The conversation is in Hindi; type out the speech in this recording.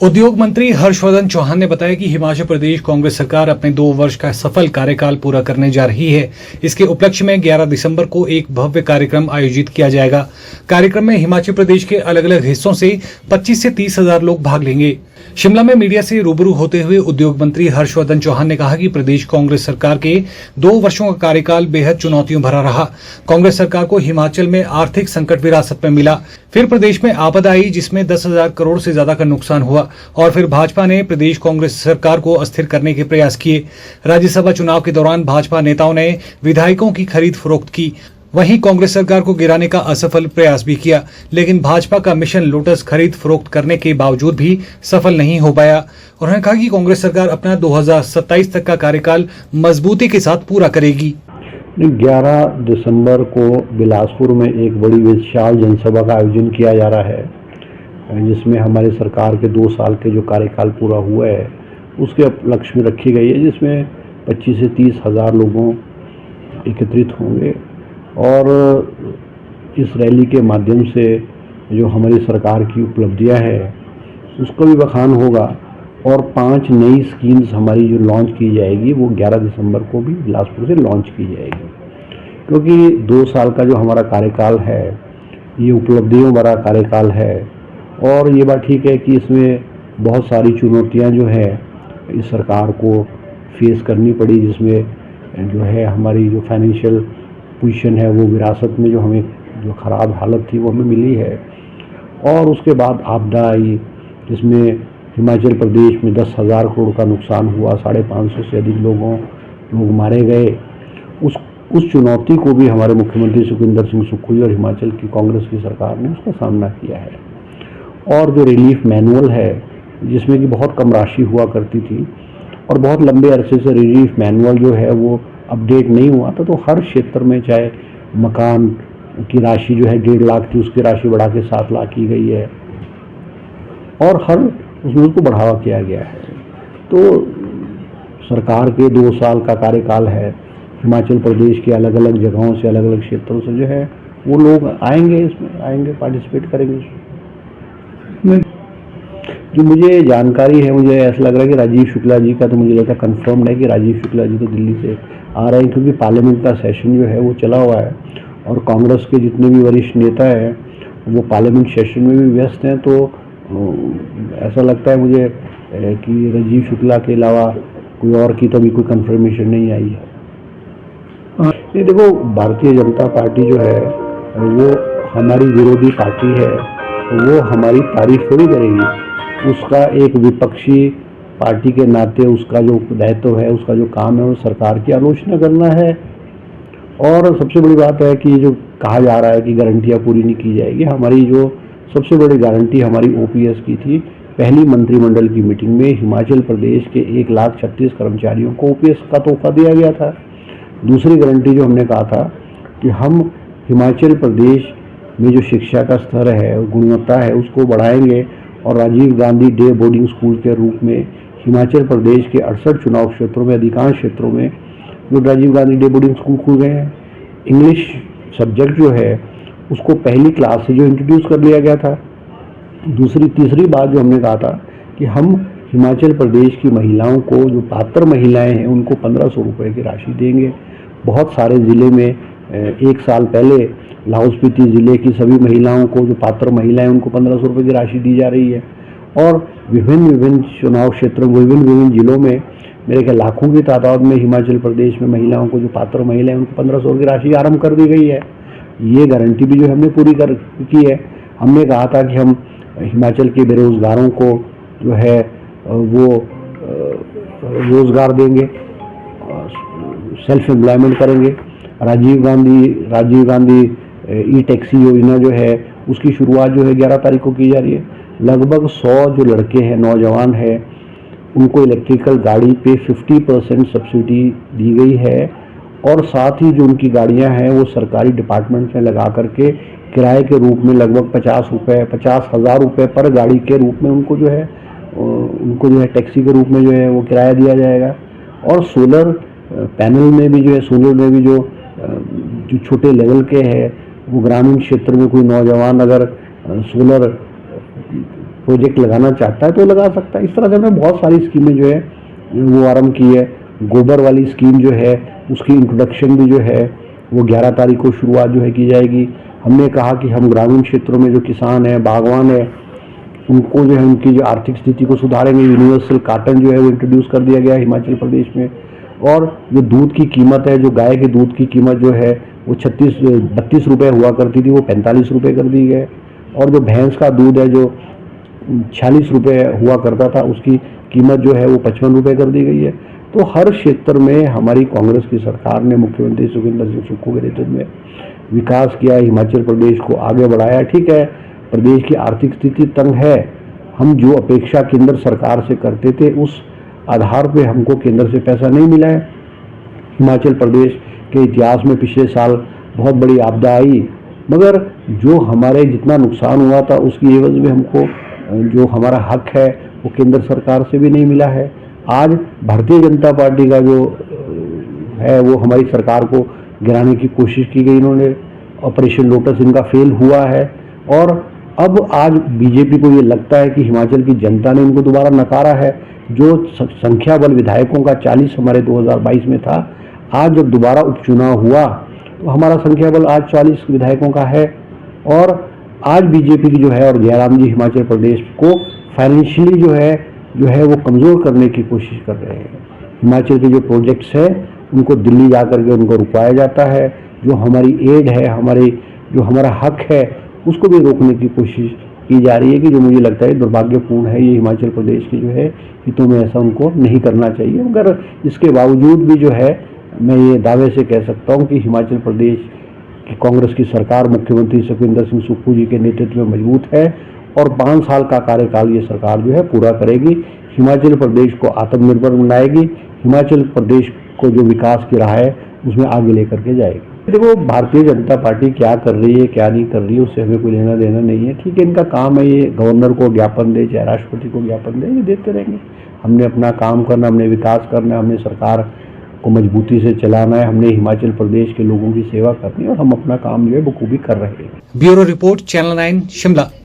उद्योग मंत्री हर्षवर्धन चौहान ने बताया कि हिमाचल प्रदेश कांग्रेस सरकार अपने 2 वर्ष का सफल कार्यकाल पूरा करने जा रही है। इसके उपलक्ष्य में 11 दिसंबर को एक भव्य कार्यक्रम आयोजित किया जाएगा। कार्यक्रम में हिमाचल प्रदेश के अलग अलग हिस्सों से 25 से 30 हजार लोग भाग लेंगे। शिमला में मीडिया से रूबरू होते हुए उद्योग मंत्री हर्षवर्धन चौहान ने कहा कि प्रदेश कांग्रेस सरकार के 2 वर्षों का कार्यकाल बेहद चुनौतियों भरा रहा। कांग्रेस सरकार को हिमाचल में आर्थिक संकट विरासत में मिला, फिर प्रदेश में आपदा आई जिसमें 10,000 करोड़ से ज्यादा का नुकसान हुआ और फिर भाजपा ने प्रदेश कांग्रेस सरकार को अस्थिर करने के प्रयास किए। राज्यसभा चुनाव के दौरान भाजपा नेताओं ने विधायकों की खरीद फरोख्त की, वहीं कांग्रेस सरकार को गिराने का असफल प्रयास भी किया, लेकिन भाजपा का मिशन लोटस खरीद फरोख्त करने के बावजूद भी सफल नहीं हो पाया। उन्होंने कहा कि कांग्रेस सरकार अपना 2027 तक का कार्यकाल मजबूती के साथ पूरा करेगी। 11 दिसंबर को बिलासपुर में एक बड़ी विशाल जनसभा का आयोजन किया जा रहा है, जिसमें हमारी सरकार के 2 साल के जो कार्यकाल पूरा हुआ है उसके उपलक्ष्य में रखी गई है, जिसमें 25 से 30 हजार लोगों एकत्रित होंगे और इस रैली के माध्यम से जो हमारी सरकार की उपलब्धियां हैं उसका भी बखान होगा और 5 नई स्कीम्स हमारी जो लॉन्च की जाएगी वो 11 दिसंबर को भी बिलासपुर से लॉन्च की जाएगी। क्योंकि 2 साल का जो हमारा कार्यकाल है ये उपलब्धियों भरा कार्यकाल है और ये बात ठीक है कि इसमें बहुत सारी चुनौतियां जो है इस सरकार को फेस करनी पड़ी, जिसमें जो है हमारी जो फाइनेंशियल पोजीशन है वो विरासत में जो हमें जो ख़राब हालत थी वो हमें मिली है और उसके बाद आपदा आई जिसमें हिमाचल प्रदेश में 10,000 करोड़ का नुकसान हुआ, 550 से अधिक लोग मारे गए। उस चुनौती को भी हमारे मुख्यमंत्री सुखविंदर सिंह सुक्खू और हिमाचल की कांग्रेस की सरकार ने उसका सामना किया है। और जो रिलीफ मैनुअल है जिसमें कि बहुत कम राशि हुआ करती थी और बहुत लंबे अरसे से रिलीफ मैनुअल जो है वो अपडेट नहीं हुआ था, तो हर क्षेत्र में चाहे मकान की राशि जो है 1.5 लाख थी उसकी राशि बढ़ा के 7 लाख की गई है और हर उसमें उसको बढ़ावा किया गया है। तो सरकार के 2 साल का कार्यकाल है, हिमाचल प्रदेश के अलग अलग जगहों से अलग अलग क्षेत्रों से जो है वो लोग आएंगे, इसमें आएंगे, पार्टिसिपेट करेंगे। जो मुझे जानकारी है, मुझे ऐसा लग रहा है कि राजीव शुक्ला जी का, तो मुझे लगता है कन्फर्म्ड है कि राजीव शुक्ला जी तो दिल्ली से आ रहे हैं, क्योंकि पार्लियामेंट का सेशन जो है वो चला हुआ है और कांग्रेस के जितने भी वरिष्ठ नेता हैं वो पार्लियामेंट सेशन में भी व्यस्त हैं। तो ऐसा लगता है मुझे कि राजीव शुक्ला के अलावा कोई और की तो अभी कोई कंफर्मेशन नहीं आई है। ये देखो, भारतीय जनता पार्टी जो है वो हमारी विरोधी पार्टी है, वो हमारी तारीफ थोड़ी करेगी। उसका एक विपक्षी पार्टी के नाते उसका जो दायित्व है, उसका जो काम है वो सरकार की आलोचना करना है। और सबसे बड़ी बात है कि जो कहा जा रहा है कि गारंटियाँ पूरी नहीं की जाएगी, हमारी जो सबसे बड़ी गारंटी हमारी ओपीएस की थी। पहली मंत्रिमंडल की मीटिंग में हिमाचल प्रदेश के 1,36,000 कर्मचारियों को ओपीएस का तोहफा दिया गया था। दूसरी गारंटी जो हमने कहा था कि हम हिमाचल प्रदेश में जो शिक्षा का स्तर है, गुणवत्ता है, उसको बढ़ाएंगे और Rajiv Gandhi day boarding school के रूप में हिमाचल प्रदेश के 68 चुनाव क्षेत्रों में, अधिकांश क्षेत्रों में जो Rajiv Gandhi day boarding school खुल गए हैं। इंग्लिश सब्जेक्ट जो है उसको पहली क्लास से जो इंट्रोड्यूस कर लिया गया था। तीसरी बात जो हमने कहा था कि हम हिमाचल प्रदेश की महिलाओं को, जो पात्र महिलाएं हैं, उनको 1,500 रुपये की राशि देंगे। बहुत सारे ज़िले में 1 साल पहले लाहौल स्पीति ज़िले की सभी महिलाओं को, जो पात्र महिलाएं, उनको 1,500 रुपये की राशि दी जा रही है। और विभिन्न चुनाव क्षेत्रों, विभिन्न जिलों में मेरे ख्याल लाखों की तादाद में हिमाचल प्रदेश में महिलाओं को, जो पात्र महिलाएं, उनको 1,500 की राशि आरम्भ कर दी गई है। ये गारंटी भी जो हमने पूरी की है। हमने कहा था कि हम हिमाचल के बेरोजगारों को जो है वो रोज़गार देंगे, सेल्फ एम्प्लॉयमेंट करेंगे। राजीव गांधी ई टैक्सी योजना जो है उसकी शुरुआत जो है 11 तारीख को की जा रही है। लगभग 100 जो लड़के हैं, नौजवान हैं, उनको इलेक्ट्रिकल गाड़ी पे 50% सब्सिडी दी गई है और साथ ही जो उनकी गाड़ियां हैं वो सरकारी डिपार्टमेंट में लगा करके किराए के रूप में लगभग 50,000 रुपये पर गाड़ी के रूप में उनको जो है टैक्सी के रूप में जो है वो किराया दिया जाएगा। और सोलर पैनल में भी जो है, सोलर में भी जो छोटे लेवल के हैं, वो ग्रामीण क्षेत्र में कोई नौजवान अगर सोलर प्रोजेक्ट लगाना चाहता है तो लगा सकता है। इस तरह से हमने बहुत सारी स्कीमें जो है वो आरम्भ की है। गोबर वाली स्कीम जो है उसकी इंट्रोडक्शन भी जो है वो 11 तारीख को शुरुआत जो है की जाएगी। हमने कहा कि हम ग्रामीण क्षेत्रों में जो किसान हैं, बागवान है, उनको जो है उनकी जो आर्थिक स्थिति को सुधारेंगे। यूनिवर्सल कार्टन जो है वो इंट्रोड्यूस कर दिया गया हिमाचल प्रदेश में। और जो दूध की कीमत है, जो गाय के दूध की कीमत जो है वो 32 रुपये हुआ करती थी, वो 45 रुपये कर दी गई। और जो भैंस का दूध है जो 46 रुपये हुआ करता था, उसकी कीमत जो है वो 55 रुपये कर दी गई है। तो हर क्षेत्र में हमारी कांग्रेस की सरकार ने मुख्यमंत्री सुखविंदर सिंह सुक्खू के नेतृत्व में विकास किया, हिमाचल प्रदेश को आगे बढ़ाया। ठीक है, प्रदेश की आर्थिक स्थिति तंग है, हम जो अपेक्षा केंद्र सरकार से करते थे उस आधार पे हमको केंद्र से पैसा नहीं मिला है। हिमाचल प्रदेश के इतिहास में पिछले साल बहुत बड़ी आपदा आई, मगर जो हमारे जितना नुकसान हुआ था उसकी एवज में हमको जो हमारा हक है वो केंद्र सरकार से भी नहीं मिला है। आज भारतीय जनता पार्टी का जो है वो हमारी सरकार को गिराने की कोशिश की गई, इन्होंने ऑपरेशन लोटस इनका फेल हुआ है। और अब आज बीजेपी को ये लगता है कि हिमाचल की जनता ने इनको दोबारा नकारा है। जो संख्या बल विधायकों का 40 हमारे 2022 में था, आज जब दोबारा उपचुनाव हुआ तो हमारा संख्या बल आज 40 विधायकों का है। और आज बीजेपी की जो है और जयराम जी हिमाचल प्रदेश को फाइनेंशियली जो है वो कमज़ोर करने की कोशिश कर रहे हैं। हिमाचल के जो प्रोजेक्ट्स हैं उनको दिल्ली जा कर के उनको रुकवाया जाता है। जो हमारी एड है, जो हमारा हक है, उसको भी रोकने की कोशिश की जा रही है, कि जो मुझे लगता है दुर्भाग्यपूर्ण है। ये हिमाचल प्रदेश के जो है हितों में ऐसा उनको नहीं करना चाहिए। मगर इसके बावजूद भी जो है मैं ये दावे से कह सकता हूँ कि हिमाचल प्रदेश की कांग्रेस की सरकार मुख्यमंत्री सुखविंदर सिंह सुक्खू जी के नेतृत्व में मजबूत है और 5 साल का कार्यकाल ये सरकार जो है पूरा करेगी। हिमाचल प्रदेश को आत्मनिर्भर बनाएगी, हिमाचल प्रदेश को जो विकास की राह है उसमें आगे लेकर के जाएगी। देखो, भारतीय जनता पार्टी क्या कर रही है क्या नहीं कर रही है उससे हमें कोई लेना देना नहीं है। ठीक है, इनका काम है ये गवर्नर को ज्ञापन दे चाहे राष्ट्रपति को ज्ञापन दे, ये देते रहेंगे। हमने अपना काम करना, हमने विकास करना, हमने सरकार को मजबूती से चलाना है, हमने हिमाचल प्रदेश के लोगों की सेवा करनी है और हम अपना काम जो है बखूबी कर रहे हैं। Bureau report, channel 9 Shimla.